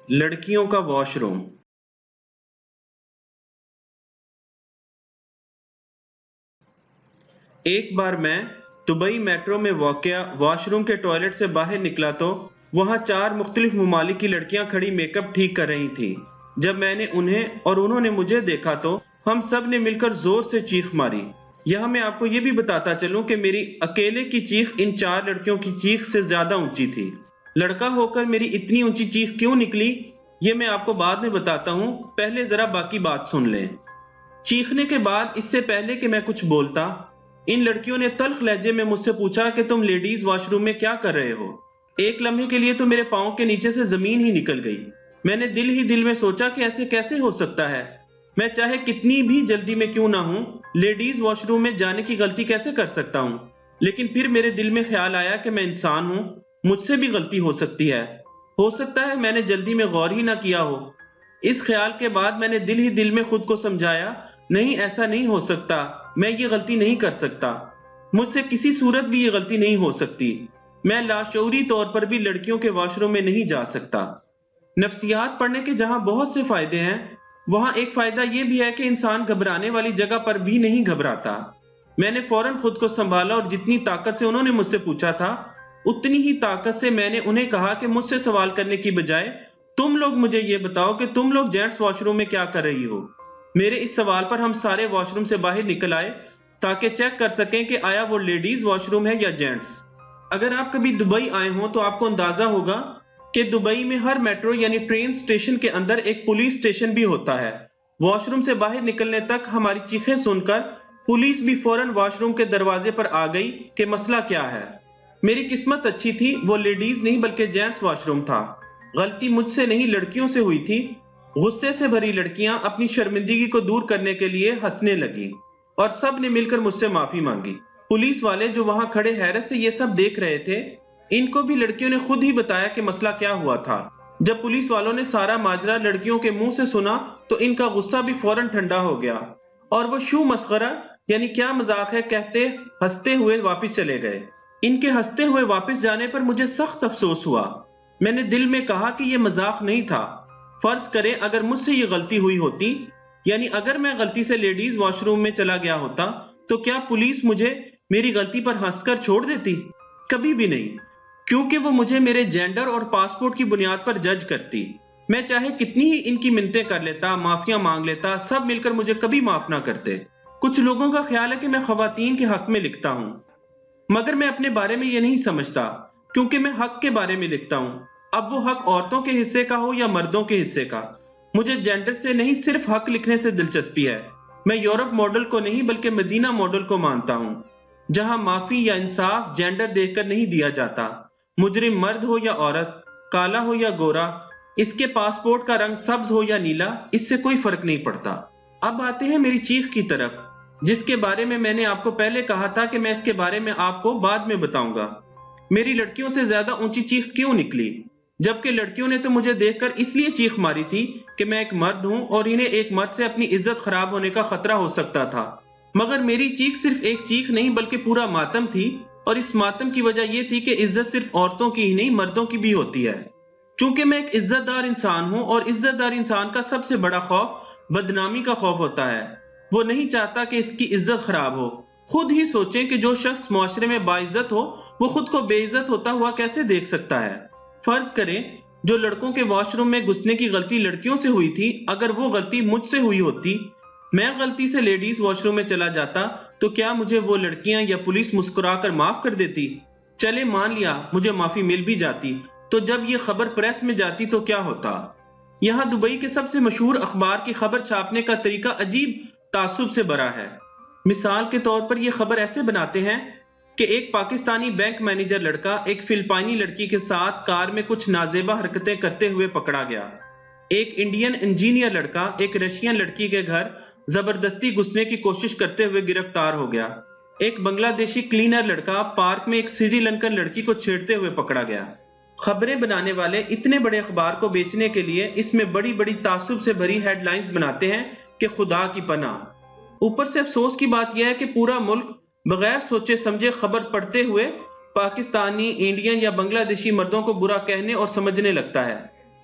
لڑکیوں کا wash room. ایک بار میں دبئی میٹرو میں واقع واش روم کے ٹوائلٹ سے باہر نکلا تو وہاں 4 مختلف ممالک کی لڑکیاں کھڑی میک اپ ٹھیک کر رہی تھیں۔ جب میں نے انہیں اور انہوں نے مجھے دیکھا تو ہم سب نے مل کر زور سے چیخ ماری۔ یہاں میں آپ کو یہ بھی بتاتا چلوں کہ میری اکیلے کی چیخ ان 4 لڑکیوں کی چیخ سے زیادہ اونچی تھی۔ لڑکا ہو کر میری اتنی اونچی چیخ کیوں نکلی یہ میں آپ کو بعد میں بتاتا ہوں، پہلے ذرا باقی بات سن لیں۔ چیخنے کے بعد اس سے پہلے کہ میں کچھ بولتا، ان لڑکیوں نے تلخ لہجے میں مجھ سے پوچھا کہ تم لیڈیز واش روم میں کیا کر رہے ہو؟ ایک لمحے کے لیے تو میرے پاؤں کے نیچے سے زمین ہی نکل گئی۔ میں نے دل ہی دل میں سوچا کہ ایسے کیسے ہو سکتا ہے؟ میں چاہے کتنی بھی جلدی میں کیوں نہ ہوں، لیڈیز واش روم میں جانے کی غلطی کیسے کر سکتا ہوں؟ لیکن پھر میرے دل میں خیال آیا کہ میں انسان ہوں، مجھ سے بھی غلطی ہو سکتی ہے۔ ہو سکتا ہے میں نے جلدی میں غور ہی نہ کیا ہو۔ اس خیال کے بعد میں نے دل ہی دل میں خود کو سمجھایا، نہیں ایسا نہیں ہو سکتا، میں یہ غلطی نہیں کر سکتا، مجھ سے کسی صورت بھی یہ غلطی نہیں ہو سکتی، میں لاشعوری طور پر بھی لڑکیوں کے واش روم میں نہیں جا سکتا۔ نفسیات پڑھنے کے جہاں بہت سے فائدے ہیں، وہاں ایک فائدہ یہ بھی ہے کہ انسان گھبرانے والی جگہ پر بھی نہیں گھبراتا۔ میں نے فوراً خود کو سنبھالا اور جتنی طاقت سے انہوں نے مجھ سے پوچھا تھا اتنی ہی طاقت سے میں نے انہیں کہا کہ مجھ سے سوال کرنے کی بجائے تم لوگ مجھے یہ بتاؤ کہ تم لوگ جینٹس واش روم میں کیا کر رہی ہو۔ میرے اس سوال پر ہم سارے واش روم سے باہر نکل آئے تاکہ چیک کر سکیں کہ آیا وہ لیڈیز واش روم ہے یا جینٹس۔ اگر آپ کبھی دبئی آئے ہوں تو آپ کو اندازہ ہوگا کہ دبئی میں ہر میٹرو یعنی ٹرین سٹیشن کے اندر ایک پولیس سٹیشن بھی ہوتا ہے۔ واش روم سے باہر نکلنے تک ہماری چیخیں سن کر پولیس بھی فوراً واش روم کے دروازے پر آ گئی کہ مسئلہ کیا ہے۔ میری قسمت اچھی تھی، وہ لیڈیز نہیں بلکہ جینٹس واش روم تھا۔ غلطی مجھ سے نہیں لڑکیوں سے ہوئی تھی۔ غصے سے بھری لڑکیاں اپنی شرمندگی کو دور کرنے کے لیے ہنسنے لگیں اور سب نے مل کر مجھ سے معافی مانگی۔ پولیس والے جو وہاں کھڑے حیرت سے یہ سب دیکھ رہے تھے، ان کو بھی لڑکیوں نے خود ہی بتایا کہ مسئلہ کیا ہوا تھا۔ جب پولیس والوں نے سارا ماجرا لڑکیوں کے منہ سے سنا تو ان کا غصہ بھی فوراً ٹھنڈا ہو گیا اور وہ شو مسخرہ یعنی کیا مذاق ہے کہتے ہنستے ہوئے واپس چلے گئے۔ ان کے ہنستے ہوئے واپس جانے پر مجھے سخت افسوس ہوا۔ میں نے دل میں کہا کہ یہ مذاق نہیں تھا۔ فرض کریں اگر مجھ سے یہ غلطی ہوئی ہوتی، یعنی اگر میں غلطی سے لیڈیز واش روم میں چلا گیا ہوتا تو کیا پولیس مجھے میری غلطی پر ہنس کر چھوڑ دیتی؟ کبھی بھی نہیں، کیونکہ وہ مجھے میرے جینڈر اور پاسپورٹ کی بنیاد پر جج کرتی۔ میں چاہے کتنی ہی ان کی منتیں کر لیتا، معافیاں مانگ لیتا، سب مل کر مجھے کبھی معاف نہ کرتے۔ کچھ لوگوں کا خیال ہے کہ میں خواتین کے حق میں لکھتا ہوں، مگر میں اپنے بارے میں یہ نہیں سمجھتا، کیونکہ میں حق کے بارے میں لکھتا ہوں۔ اب وہ حق عورتوں کے حصے کا ہو یا مردوں کے حصے کا، مجھے جینڈر سے نہیں صرف حق لکھنے سے دلچسپی ہے۔ میں یورپ ماڈل کو نہیں بلکہ مدینہ ماڈل کو مانتا ہوں، جہاں معافی یا انصاف جینڈر دیکھ کر نہیں دیا جاتا۔ مجرم مرد ہو یا عورت، کالا ہو یا گورا، اس کے پاسپورٹ کا رنگ سبز ہو یا نیلا، اس سے کوئی فرق نہیں پڑتا۔ اب آتے ہیں میری چیخ کی طرف، جس کے بارے میں نے آپ کو پہلے کہا تھا کہ میں اس کے بارے میں آپ کو بعد میں بتاؤں گا۔ میری لڑکیوں سے زیادہ اونچی چیخ کیوں نکلی؟ جبکہ لڑکیوں نے تو مجھے دیکھ کر اس لیے چیخ ماری تھی کہ میں ایک مرد ہوں اور انہیں ایک مرد سے اپنی عزت خراب ہونے کا خطرہ ہو سکتا تھا۔ مگر میری چیخ صرف ایک چیخ نہیں بلکہ پورا ماتم تھی، اور اس ماتم کی وجہ یہ تھی کہ عزت صرف عورتوں کی ہی نہیں مردوں کی بھی ہوتی ہے۔ چونکہ میں ایک عزت دار انسان ہوں اور عزت دار انسان کا سب سے بڑا خوف بدنامی کا خوف ہوتا ہے۔ وہ نہیں چاہتا کہ اس کی عزت خراب ہو۔ خود ہی سوچیں کہ جو شخص معاشرے میں باعزت ہو وہ خود کو بے عزت ہوتا ہوا کیسے دیکھ سکتا ہے؟ فرض کریں جو لڑکوں کے واش روم میں گھسنے کی غلطی لڑکیوں سے ہوئی تھی، اگر وہ غلطی مجھ سے ہوئی ہوتی، میں غلطی سے لیڈیز واش روم میں چلا جاتا تو کیا مجھے وہ لڑکیاں یا پولیس مسکرا کر معاف کر دیتی؟ چلے مان لیا مجھے معافی مل بھی جاتی، تو جب یہ خبر پریس میں جاتی تو کیا ہوتا؟ یہاں دبئی کے سب سے مشہور اخبار کی خبر چھاپنے کا طریقہ عجیب تعصب سے بھرا ہے۔ مثال کے طور پر یہ خبر ایسے بناتے ہیں کہ ایک پاکستانی بینک مینیجر لڑکا ایک فلپائنی لڑکی کے ساتھ کار میں کچھ نازیبا حرکتیں کرتے ہوئے پکڑا گیا۔ ایک انڈین انجینئر لڑکا ایک رشین لڑکی کے گھر زبردستی گھسنے کی کوشش کرتے ہوئے گرفتار ہو گیا۔ ایک بنگلہ دیشی کلینر لڑکا پارک میں ایک سری لنکن لڑکی کو چھیڑتے ہوئے پکڑا گیا۔ خبریں بنانے والے اتنے بڑے اخبار کو بیچنے کے لیے اس میں بڑی بڑی تعصب سے بھری ہیڈ لائنز بناتے ہیں کہ خدا کی پناہ۔ اوپر سے افسوس کی بات یہ ہے کہ پورا ملک بغیر سوچے سمجھے خبر پڑھتے ہوئے پاکستانی، انڈین یا بنگلہ دیشی مردوں کو برا کہنے اور سمجھنے لگتا ہے،